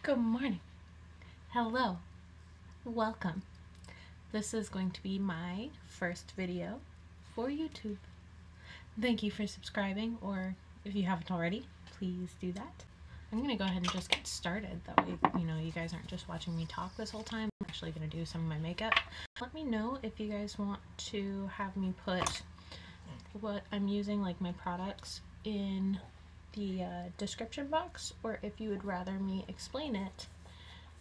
Good morning. Hello. Welcome. This is going to be my first video for YouTube. Thank you for subscribing, or if you haven't already, please do that. I'm going to go ahead and just get started. That way, you guys aren't just watching me talk this whole time. I'm actually going to do some of my makeup. Let me know if you guys want to have me put what I'm using, like my products, in the description box, or if you would rather me explain it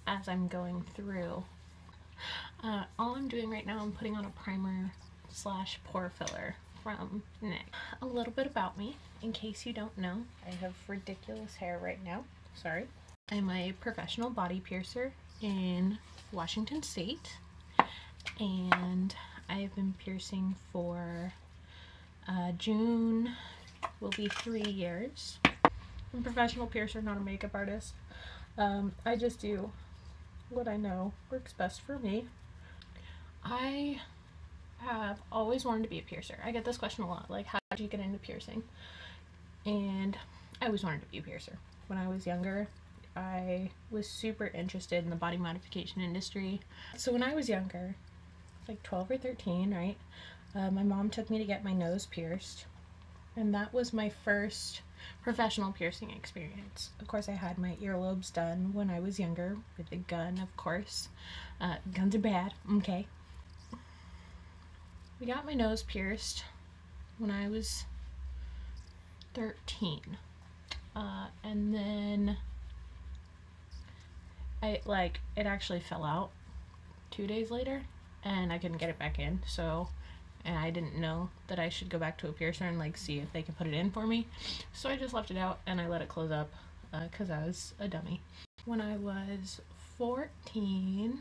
as I'm going through. All I'm doing right now, I'm putting on a primer slash pore filler from NYX. A little bit about me, in case you don't know. I have ridiculous hair right now. Sorry. I'm a professional body piercer in Washington State, and I have been piercing for June will be 3 years. I'm a professional piercer, not a makeup artist. I just do what I know works best for me. I have always wanted to be a piercer. I get this question a lot, like, how did you get into piercing? And I always wanted to be a piercer. When I was younger, I was super interested in the body modification industry. So when I was younger, like 12 or 13, right, my mom took me to get my nose pierced, and that was my first professional piercing experience. Of course, I had my earlobes done when I was younger with a gun, of course. Guns are bad, okay. We got my nose pierced when I was 13. And then it actually fell out 2 days later, and I couldn't get it back in, and I didn't know that I should go back to a piercer and see if they could put it in for me. So I just left it out and I let it close up because I was a dummy. When I was 14,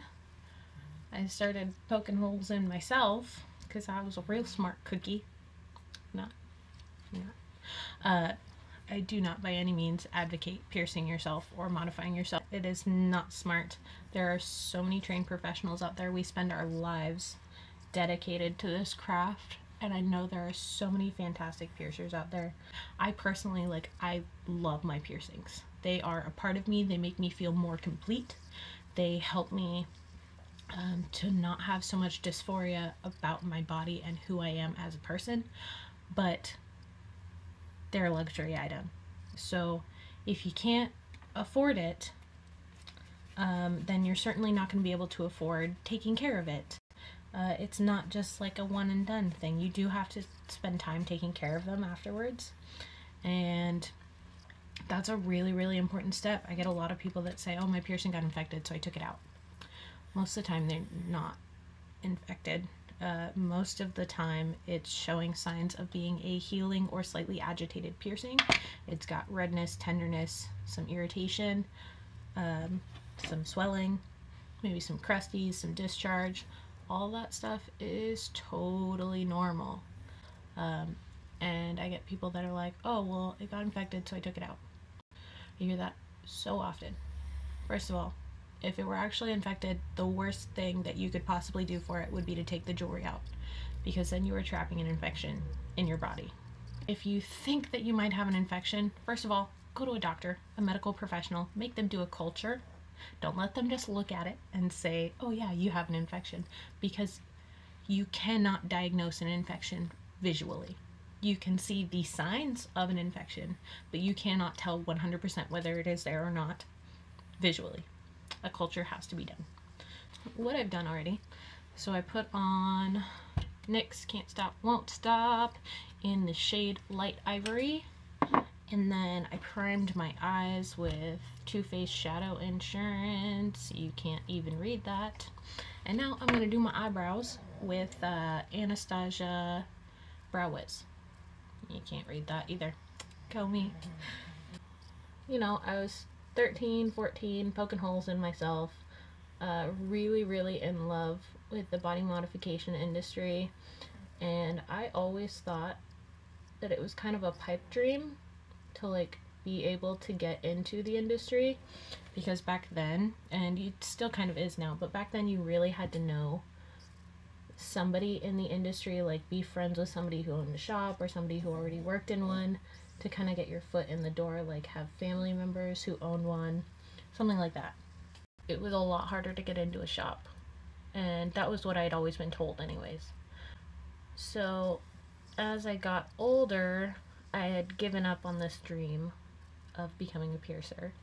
I started poking holes in myself because I was a real smart cookie. I do not by any means advocate piercing yourself or modifying yourself. It is not smart. There are so many trained professionals out there. We spend our lives dedicated to this craft, and I know there are so many fantastic piercers out there. I personally, I love my piercings. They are a part of me. They make me feel more complete. They help me to not have so much dysphoria about my body and who I am as a person, but they're a luxury item. So if you can't afford it, then you're certainly not going to be able to afford taking care of it. It's not just like a one and done thing. You do have to spend time taking care of them afterwards, and that's a really, really important step. I get a lot of people that say, oh, my piercing got infected, so I took it out. Most of the time they're not infected. Most of the time it's showing signs of being a healing or slightly agitated piercing. It's got redness, tenderness, some irritation, some swelling, maybe some crusties, some discharge. All that stuff is totally normal. And I get people that are like, oh, well, it got infected, so I took it out. I hear that so often. First of all, if it were actually infected, the worst thing that you could possibly do for it would be to take the jewelry out, because then you are trapping an infection in your body. If you think that you might have an infection, first of all, go to a doctor, a medical professional, make them do a culture. Don't let them just look at it and say, oh yeah, you have an infection, because you cannot diagnose an infection visually. You can see the signs of an infection, but you cannot tell 100% whether it is there or not visually. A culture has to be done. What I've done already, so I put on NYX Can't Stop Won't Stop in the shade Light Ivory, and then I primed my eyes with Too Faced Shadow Insurance. You can't even read that. And now I'm going to do my eyebrows with Anastasia Brow Wiz. You can't read that either. Go me. I was 13, 14, poking holes in myself, really, really in love with the body modification industry, and I always thought that it was kind of a pipe dream to be able to get into the industry, because back then, and it still kind of is now, but back then you really had to know somebody in the industry, be friends with somebody who owned a shop or somebody who already worked in one to kind of get your foot in the door, have family members who own one. something like that. It was a lot harder to get into a shop, and that was what I'd always been told anyways. So as I got older, I had given up on this dream of becoming a piercer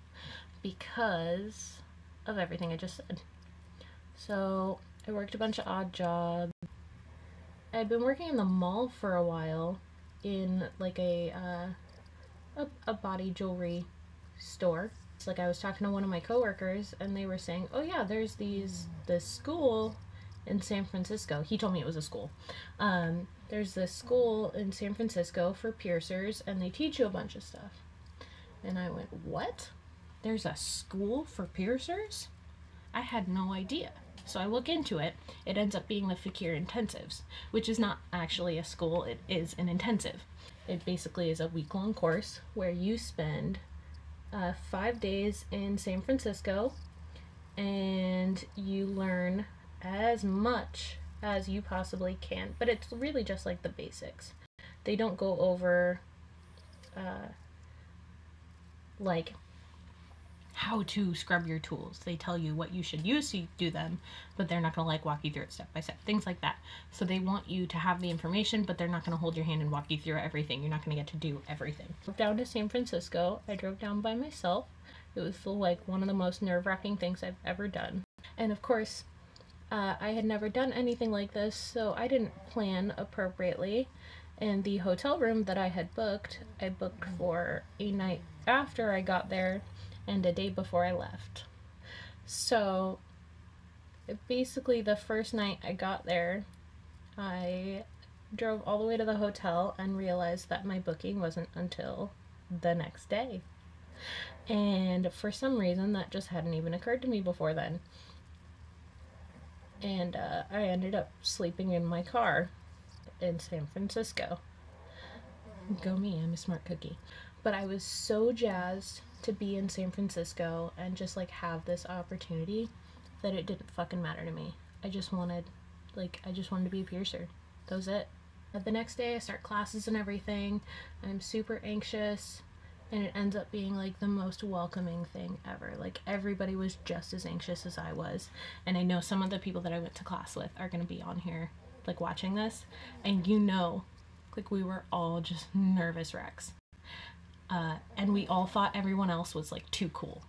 because of everything I just said. So I worked a bunch of odd jobs. I'd been working in the mall for a while in like a body jewelry store. It's like I was talking to one of my coworkers and they were saying, "Oh yeah, there's this school in San Francisco." He told me it was a school. There's this school in San Francisco for piercers and they teach you a bunch of stuff. And I went, "What? There's a school for piercers?" I had no idea. So I look into it. It ends up being the Fakir Intensives, which is not actually a school, it is an intensive. It basically is a week-long course where you spend 5 days in San Francisco and you learn as much as you possibly can. But it's really just like the basics. They don't go over like how to scrub your tools. They tell you what you should use so you do them, but they're not going to like walk you through it step by step, things like that. So they want you to have the information, but they're not going to hold your hand and walk you through everything. You're not going to get to do everything. I drove down to San Francisco. I drove down by myself. It was like one of the most nerve-wracking things I've ever done. And of course, I had never done anything like this, so I didn't plan appropriately. And the hotel room that I had booked, I booked for a night after I got there and a day before I left. So basically the first night I got there, I drove all the way to the hotel and realized that my booking wasn't until the next day. And for some reason that just hadn't even occurred to me before then. And I ended up sleeping in my car in San Francisco. Go me, I'm a smart cookie. But I was so jazzed to be in San Francisco and just like have this opportunity that it didn't fucking matter to me. I just wanted to be a piercer. That was it. The next day I start classes and everything. I'm super anxious and it ends up being like the most welcoming thing ever. Like everybody was just as anxious as I was. And I know some of the people that I went to class with are going to be on here like watching this, and like we were all just nervous wrecks. And we all thought everyone else was like too cool.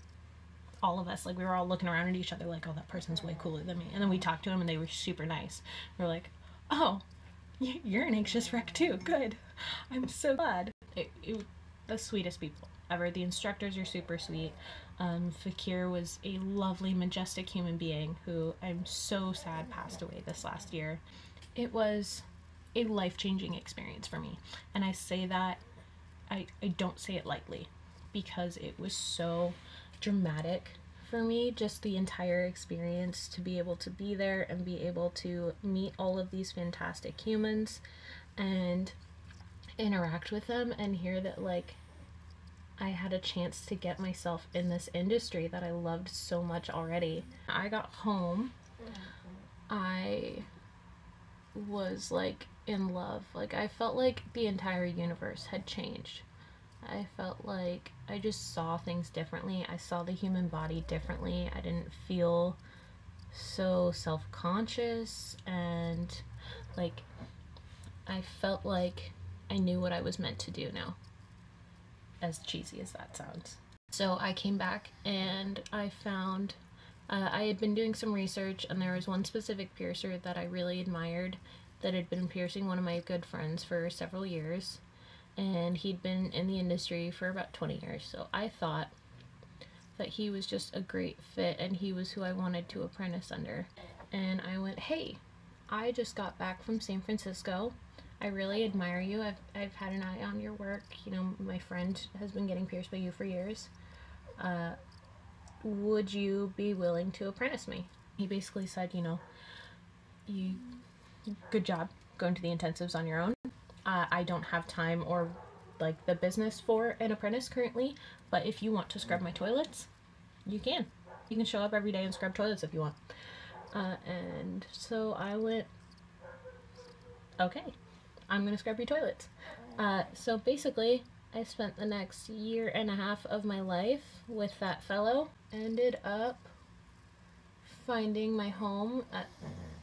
All of us, like we were all looking around at each other like, "Oh, that person's way cooler than me." And then we talked to them and they were super nice. We're like, "Oh, you're an anxious wreck too. Good. I'm so glad." The sweetest people ever. The instructors are super sweet. Fakir was a lovely, majestic human being who I'm so sad passed away this last year. It was a life-changing experience for me. And I say that I don't say it lightly because it was so dramatic for me, just the entire experience, to be able to be there and be able to meet all of these fantastic humans and interact with them and hear that like I had a chance to get myself in this industry that I loved so much already. I got home, I was like in love. Like I felt like the entire universe had changed. I felt like I just saw things differently. I saw the human body differently. I didn't feel so self-conscious, and like I felt like I knew what I was meant to do now, as cheesy as that sounds. So I came back and I found I had been doing some research, and there was one specific piercer that I really admired that had been piercing one of my good friends for several years, and he'd been in the industry for about 20 years. So I thought that he was just a great fit and he was who I wanted to apprentice under. And I went, "Hey, I just got back from San Francisco. I really admire you. I've had an eye on your work. You know, my friend has been getting pierced by you for years. Would you be willing to apprentice me?" He basically said, good job going to the intensives on your own. I don't have time or like the business for an apprentice currently, but if you want to scrub my toilets, you can. You can show up every day and scrub toilets if you want. And so I went, "Okay, I'm gonna scrub your toilets." So basically, I spent the next year and a half of my life with that fellow. Ended up finding my home at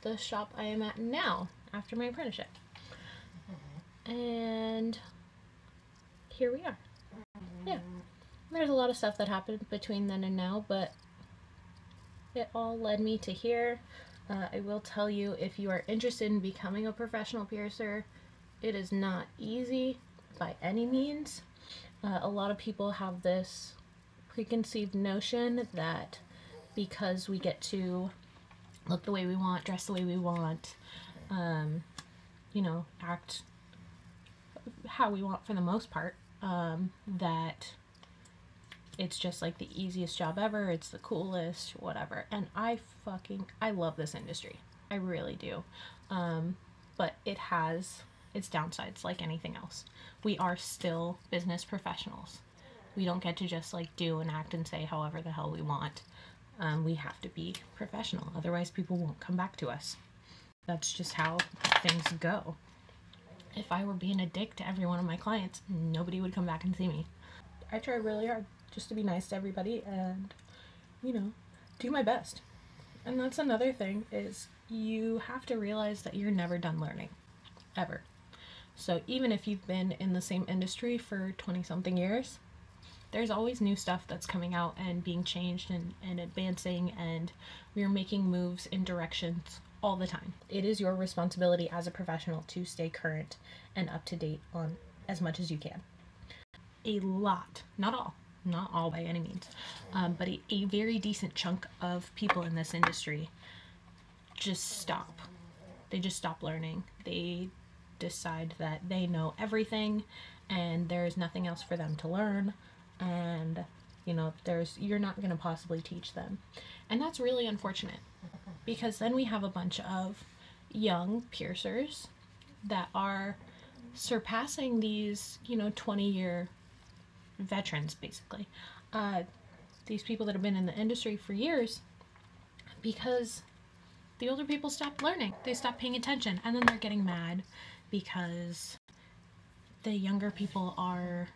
the shop I am at now after my apprenticeship. And here we are. Yeah. There's a lot of stuff that happened between then and now, but it all led me to here. I will tell you, if you are interested in becoming a professional piercer, it is not easy by any means. A lot of people have this preconceived notion that because we get to look the way we want, dress the way we want, act how we want for the most part, that it's just like the easiest job ever, it's the coolest, whatever. And I love this industry. I really do. But it has its downsides like anything else. We are still business professionals. We don't get to just like do and act and say however the hell we want. We have to be professional. Otherwise people won't come back to us. That's just how things go. If I were being a dick to every one of my clients, nobody would come back and see me. I try really hard just to be nice to everybody and, do my best. And that's another thing, is you have to realize that you're never done learning. Ever. So even if you've been in the same industry for 20-something years, there's always new stuff that's coming out and being changed and advancing, and we're making moves in directions all the time. It is your responsibility as a professional to stay current and up to date on as much as you can. A lot, not all by any means, but a very decent chunk of people in this industry just stop. They just stop learning. They decide that they know everything and there's nothing else for them to learn, and you're not going to possibly teach them. And that's really unfortunate, because then we have a bunch of young piercers that are surpassing these 20-year veterans, basically, these people that have been in the industry for years, because the older people stopped learning. They stopped paying attention, and then they're getting mad because the younger people are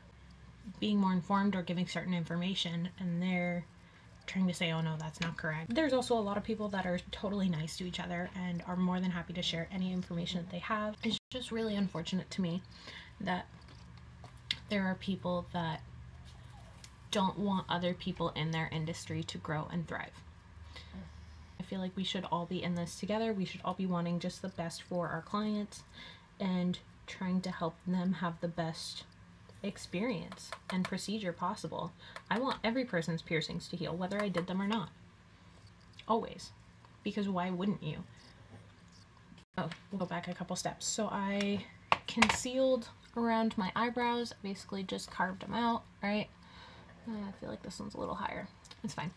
being more informed or giving certain information, and they're trying to say, oh no, that's not correct. There's also a lot of people that are totally nice to each other and are more than happy to share any information that they have. It's just really unfortunate to me that there are people that don't want other people in their industry to grow and thrive. I feel like we should all be in this together. We should all be wanting just the best for our clients and trying to help them have the best experience and procedure possible. I want every person's piercings to heal, whether I did them or not. Always. Because why wouldn't you? Oh, we'll go back a couple steps. So I concealed around my eyebrows, basically just carved them out, right? I feel like this one's a little higher. It's fine.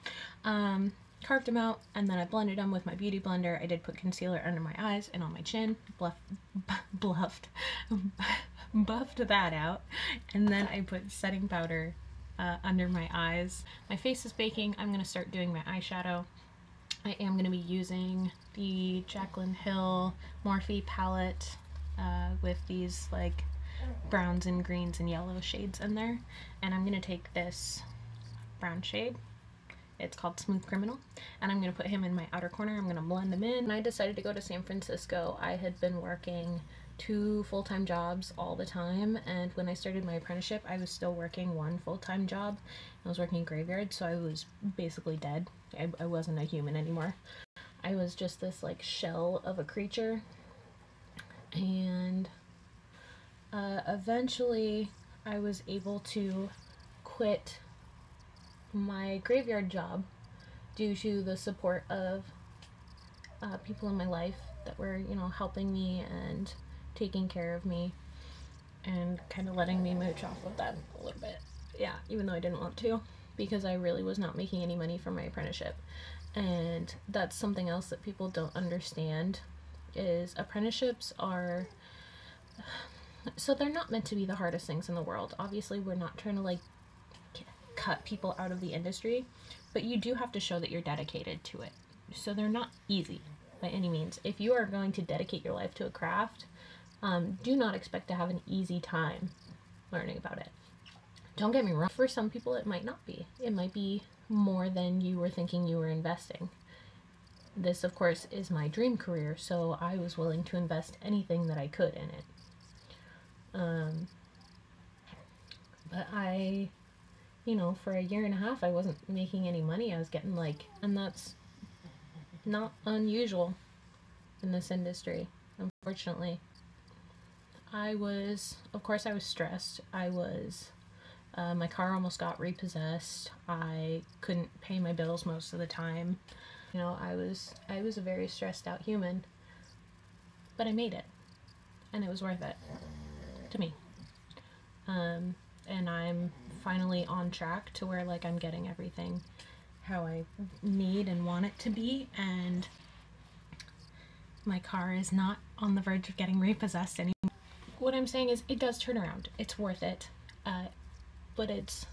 Carved them out, and then I blended them with my beauty blender. I did put concealer under my eyes and on my chin, buffed that out, and then I put setting powder under my eyes. My face is baking. I'm going to start doing my eyeshadow. I am going to be using the Jaclyn Hill Morphe palette with these like browns and greens and yellow shades in there, and I'm going to take this brown shade. It's called Smooth Criminal, and I'm going to put him in my outer corner. I'm going to blend him in. When I decided to go to San Francisco, I had been working 2 full-time jobs all the time, and when I started my apprenticeship, I was still working 1 full-time job. I was working graveyard, so I was basically dead. I wasn't a human anymore. I was just this like shell of a creature, and eventually I was able to quit my graveyard job due to the support of people in my life that were, helping me and taking care of me and kind of letting me mooch off of them a little bit. Yeah, even though I didn't want to, because I really was not making any money from my apprenticeship. And that's something else that people don't understand, is apprenticeships are, so they're not meant to be the hardest things in the world. Obviously, we're not trying to like cut people out of the industry, but you do have to show that you're dedicated to it. So they're not easy by any means. If you are going to dedicate your life to a craft, do not expect to have an easy time learning about it. Don't get me wrong, for some people it might not be. It might be more than you were thinking you were investing. This, of course, is my dream career, so I was willing to invest anything that I could in it. But I, for a year and a half, I wasn't making any money. I was getting and that's not unusual in this industry, unfortunately. I was stressed. My car almost got repossessed. I couldn't pay my bills most of the time. I was a very stressed out human, but I made it, and it was worth it to me. And I'm finally on track to where I'm getting everything how I need and want it to be, and my car is not on the verge of getting repossessed anymore. What I'm saying is, it does turn around. It's worth it, but it's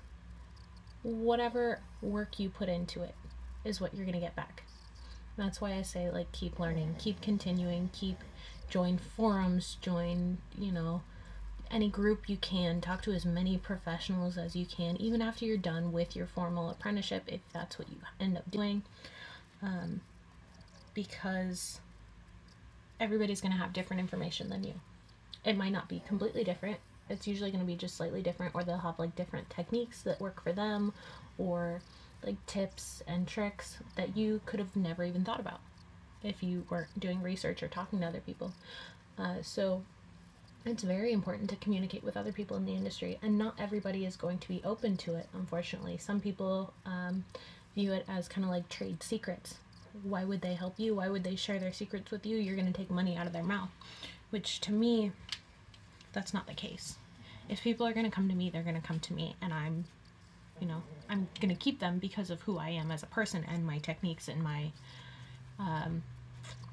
whatever work you put into it is what you're gonna get back. That's why I say keep learning, keep continuing, join forums, join any group you can, talk to as many professionals as you can, even after you're done with your formal apprenticeship, if that's what you end up doing, because everybody's going to have different information than you. It might not be completely different. It's usually going to be just slightly different, or they'll have different techniques that work for them, or tips and tricks that you could have never even thought about if you weren't doing research or talking to other people. So it's very important to communicate with other people in the industry, and not everybody is going to be open to it, unfortunately. Some people view it as kind of trade secrets. Why would they help you? Why would they share their secrets with you? You're going to take money out of their mouth, which to me, that's not the case. If people are going to come to me, they're going to come to me, and I'm going to keep them because of who I am as a person and my techniques and my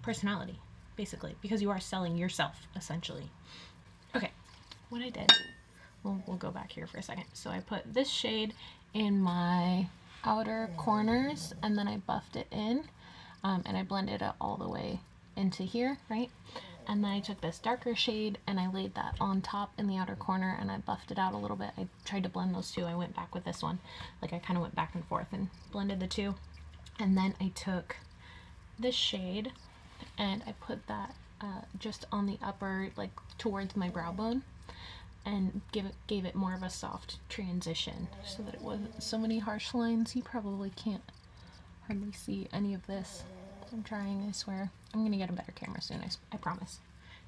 personality, basically, because you are selling yourself, essentially. Okay, what I did, we'll go back here for a second. So I put this shade in my outer corners, and then I buffed it in, and I blended it all the way into here, right? And then I took this darker shade and I laid that on top in the outer corner, and I buffed it out a little bit. I tried to blend those two. I went back with this one. I kind of went back and forth and blended the two. And then I took this shade and I put that just on the upper, towards my brow bone, and gave it more of a soft transition so that it wasn't so many harsh lines. You probably can't hardly see any of this. I'm trying, I swear. I'm going to get a better camera soon, I promise.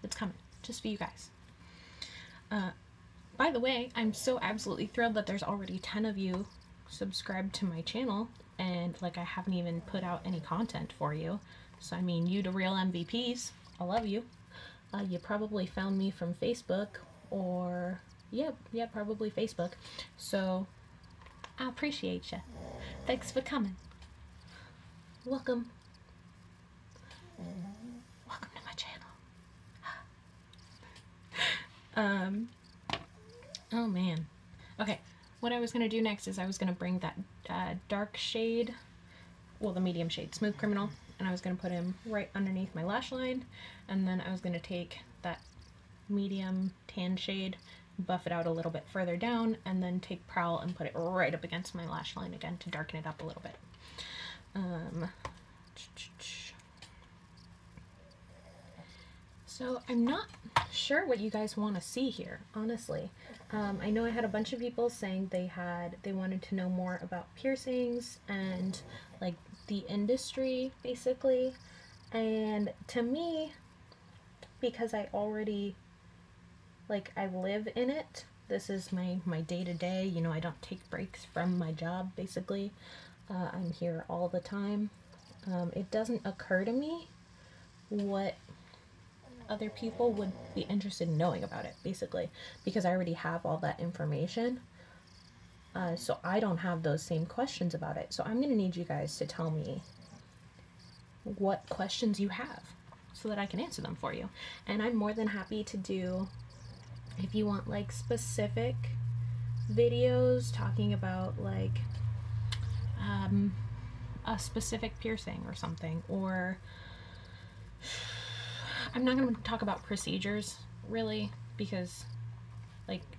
It's coming, just for you guys. By the way, I'm so absolutely thrilled that there's already 10 of you subscribed to my channel, and I haven't even put out any content for you. So you the real MVPs. I love you. You probably found me from Facebook, or yeah, probably Facebook. So I appreciate you. Thanks for coming. Welcome. Welcome to my channel. Oh man. Okay, what I was going to do next is I was going to bring that dark shade, the medium shade, Smooth Criminal, and I was going to put him right underneath my lash line, and then I was going to take that medium tan shade, buff it out a little bit further down, and then take Prowl and put it right up against my lash line again to darken it up a little bit. So I'm not sure what you guys want to see here, honestly. I know I had a bunch of people saying they wanted to know more about piercings and the industry, basically. And to me, because I already I live in it, this is my day-to-day, I don't take breaks from my job, basically. I'm here all the time. It doesn't occur to me what other people would be interested in knowing about it, basically, because I already have all that information. So I don't have those same questions about it. So I'm going to need you guys to tell me what questions you have so that I can answer them for you. And I'm more than happy to do, if you want specific videos talking about a specific piercing or something, or I'm not going to talk about procedures, really, because,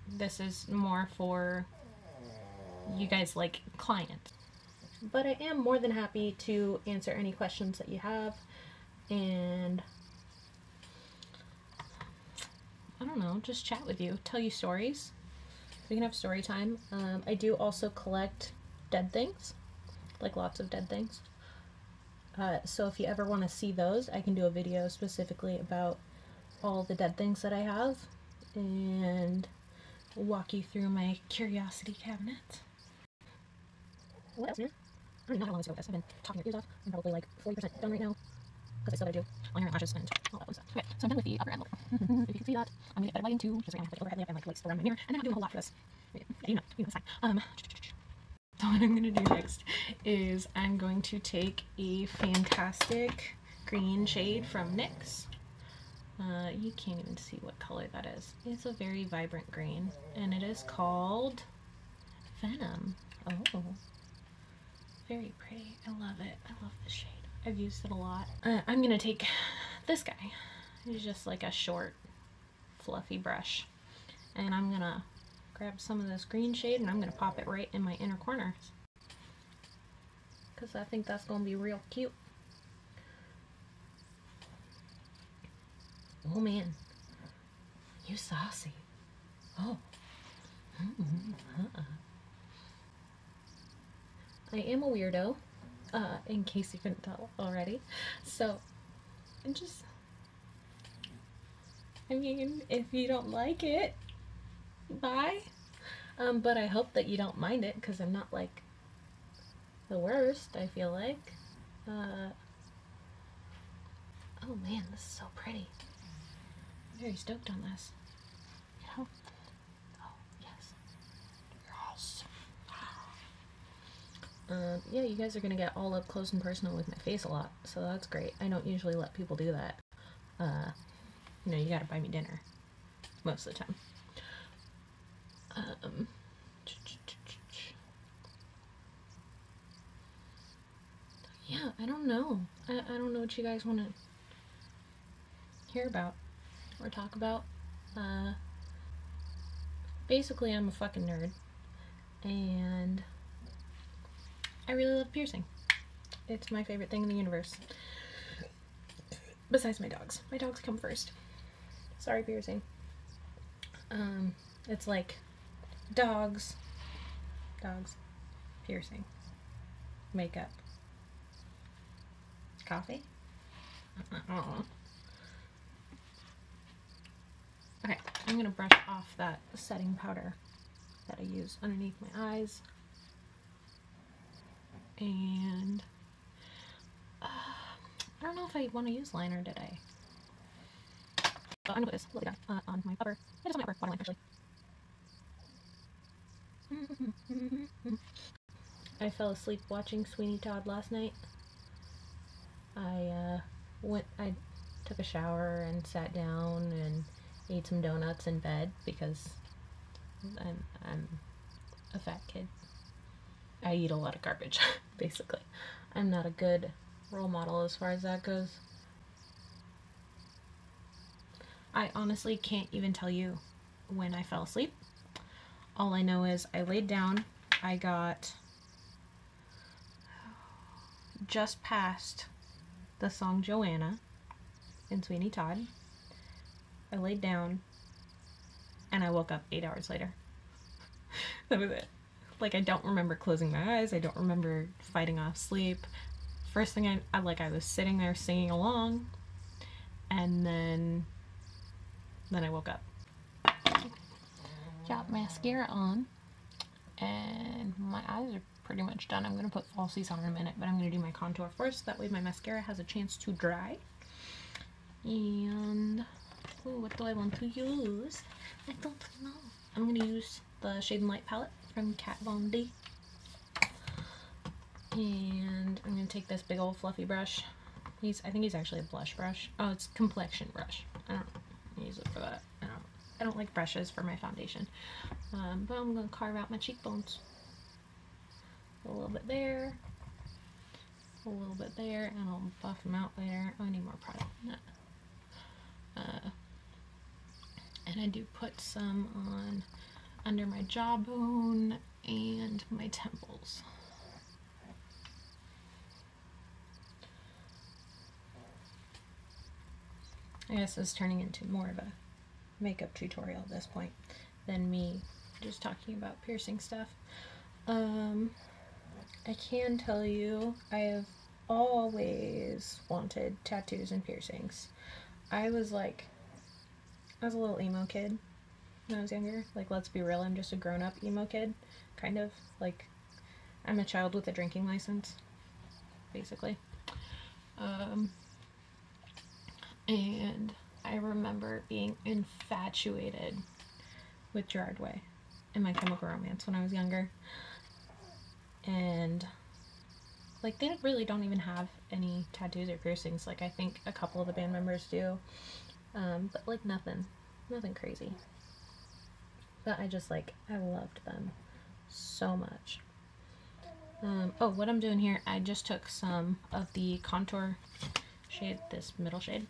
this is more for you guys like clients. But I am more than happy to answer any questions that you have, and I don't know, just chat with you, tell you stories. We can have story time. I do also collect dead things, like lots of dead things. So if you ever want to see those, I can do a video specifically about all the dead things that I have and walk you through my curiosity cabinet. What else, man? I don't even know how long this ago is. I've been talking your ears off. I'm probably like 40% done right now because I still gotta do my hair and lashes and all that fun stuff. Okay, so I'm done with the upper end. If you can see that, I'm gonna get better lighting too, because right now I have like overhead lamp and like lights around my mirror, and I'm not doing a whole lot for this. Yeah, you know it's fine. So what I'm gonna do next is I'm going to take a fantastic green shade from NYX. You can't even see what color that is. It's a very vibrant green, and it is called Venom. Oh, very pretty. I love it. I love this shade. I've used it a lot. I'm gonna take this guy. It's just like a short, fluffy brush, and I'm gonna grab some of this green shade and I'm gonna pop it right in my inner corners because I think that's gonna be real cute. Oh man, you saucy. Oh. I am a weirdo, in case you couldn't tell already. So, I mean, if you don't like it, bye. But I hope that you don't mind it, because I'm not, like, the worst, I feel like. Oh man, this is so pretty. I'm very stoked on this. You know? Oh, yes. Yes. Yeah, you guys are gonna get all up close and personal with my face a lot, so that's great. I don't usually let people do that. You know, you gotta buy me dinner most of the time. Yeah, I don't know. I don't know what you guys want to hear about or talk about. Basically, I'm a fucking nerd, and I really love piercing. It's my favorite thing in the universe. Besides my dogs. My dogs come first. Sorry, piercing. It's like dogs, piercing, makeup, coffee. Okay, I'm gonna brush off that setting powder that I use underneath my eyes, and I don't know if I want to use liner today. I'm gonna put this lovely guy on my upper. It is on my upper waterline actually. I fell asleep watching Sweeney Todd last night. I took a shower and sat down and ate some donuts in bed because I'm a fat kid. I eat a lot of garbage, basically. I'm not a good role model as far as that goes. I honestly can't even tell you when I fell asleep. All I know is I laid down, I got just past the song Joanna in Sweeney Todd. I laid down and I woke up 8 hours later. That was it. Like, I don't remember closing my eyes. I don't remember fighting off sleep. First thing I was sitting there singing along, and then I woke up. Got mascara on, and my eyes are pretty much done. I'm going to put falsies on in a minute, but I'm going to do my contour first. That way my mascara has a chance to dry. And, what do I want to use? I don't know. I'm going to use the Shade and Light palette from Kat Von D. And I'm going to take this big old fluffy brush. I think he's actually a blush brush. Oh, it's complexion brush. I don't use it for that. I don't like brushes for my foundation. But I'm going to carve out my cheekbones. A little bit there. A little bit there. And I'll buff them out later. Oh, I need more product than that. And I do put some on under my jawbone and my temples. I guess it's turning into more of a makeup tutorial at this point than me just talking about piercing stuff. I can tell you I have always wanted tattoos and piercings. I was a little emo kid when I was younger. Like, let's be real, I'm just a grown-up emo kid, kind of. Like, I'm a child with a drinking license, basically. And I remember being infatuated with Gerard Way in My Chemical Romance when I was younger. And, like, they really don't even have any tattoos or piercings. Like, I think a couple of the band members do. But, like, nothing crazy. But I just, like, I loved them so much. Oh, what I'm doing here, I just took some of the contour shade, this middle shade,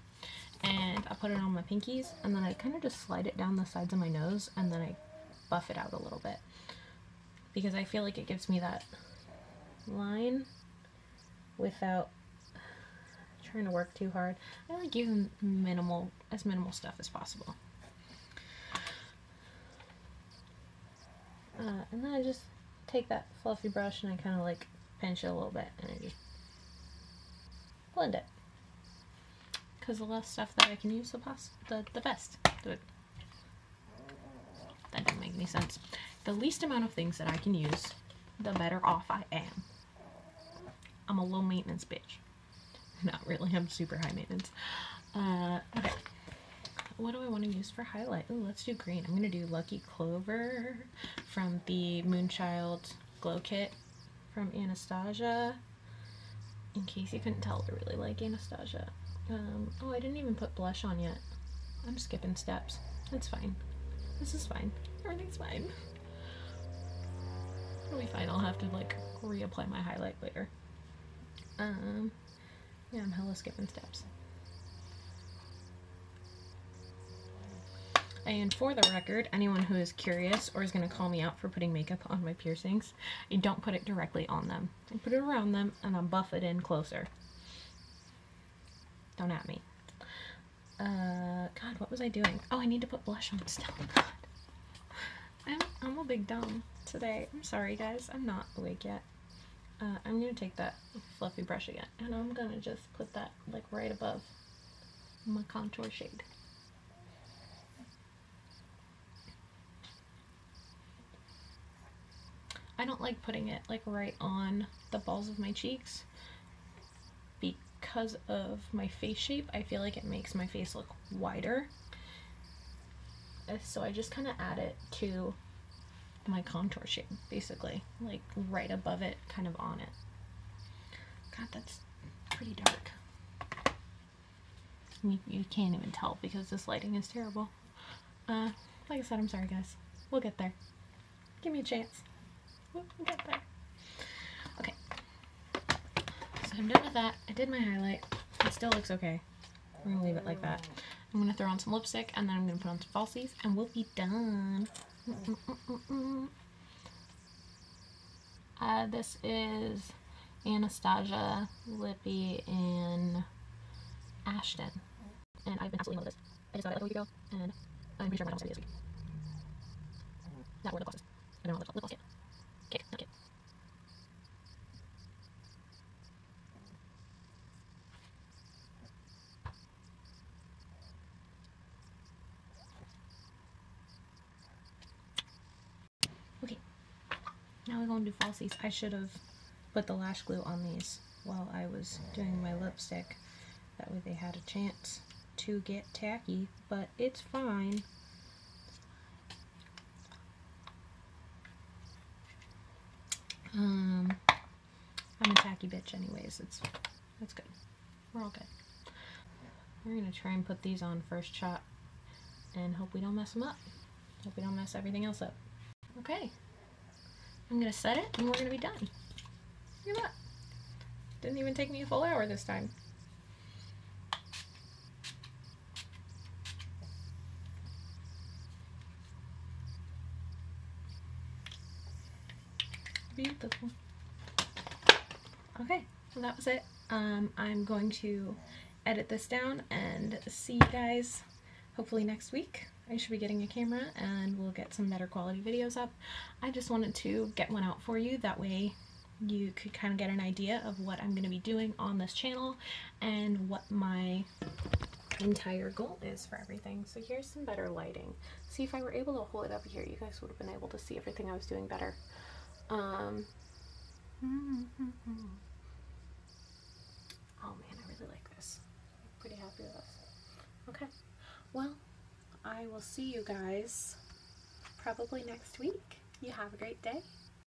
and I put it on my pinkies, and then I kind of just slide it down the sides of my nose, and then I buff it out a little bit, because I feel like it gives me that line without trying to work too hard. I like using minimal stuff as possible. And then I just take that fluffy brush and I kind of like pinch it a little bit, and I just blend it. Because the less stuff that I can use, the best. That didn't make any sense. The least amount of things that I can use, the better off I am. I'm a low maintenance bitch. Not really, I'm super high maintenance. Okay. What do I want to use for highlight? Oh, let's do green. I'm going to do Lucky Clover from the Moonchild Glow Kit from Anastasia. In case you couldn't tell, I really like Anastasia. Oh, I didn't even put blush on yet. I'm skipping steps. That's fine. This is fine. Everything's fine. It'll be fine. I'll have to, like, reapply my highlight later. Yeah, I'm hella skipping steps. And for the record, anyone who is curious or is going to call me out for putting makeup on my piercings, I don't put it directly on them. I put it around them and I'll buff it in closer. Don't at me. God, what was I doing? Oh, I need to put blush on still. God. I'm a big dumb today. I'm sorry, guys. I'm not awake yet. I'm going to take that fluffy brush again, and I'm going to just put that, like, right above my contour shade. I don't like putting it, like, right on the balls of my cheeks because of my face shape. I feel like it makes my face look wider. So I just kind of add it to my contour shade, basically, like right above it, kind of on it. God, that's pretty dark. You can't even tell because this lighting is terrible. Like I said, I'm sorry, guys. We'll get there. Give me a chance. We'll get there. Okay. So I'm done with that. I did my highlight. It still looks okay. We're gonna leave it like that. I'm gonna throw on some lipstick, and then I'm gonna put on some falsies, and we'll be done. This is Anastasia Lippy in Ashton, and I've been absolutely in love with this. I just got it like a week ago, and I'm pretty sure my mom's gonna be this week. That or lip glosses. I don't know, lip gloss kit. Cake, not kit. Okay, now we're going to do falsies. I should have put the lash glue on these while I was doing my lipstick. That way they had a chance to get tacky, but it's fine. I'm a tacky bitch anyways. That's good. We're all good. We're gonna try and put these on first shot and hope we don't mess them up. Hope we don't mess everything else up. Okay. I'm gonna set it and we're gonna be done. Look at that. Didn't even take me a full hour this time. Okay, so that was it. I'm going to edit this down and see you guys hopefully next week. I should be getting a camera and we'll get some better quality videos up. I just wanted to get one out for you, that way you could kind of get an idea of what I'm going to be doing on this channel and what my entire goal is for everything. So here's some better lighting. See, if I were able to hold it up here, you guys would have been able to see everything I was doing better. Oh man, I really like this. I'm pretty happy with this. Okay, well, I will see you guys probably next week. You have a great day.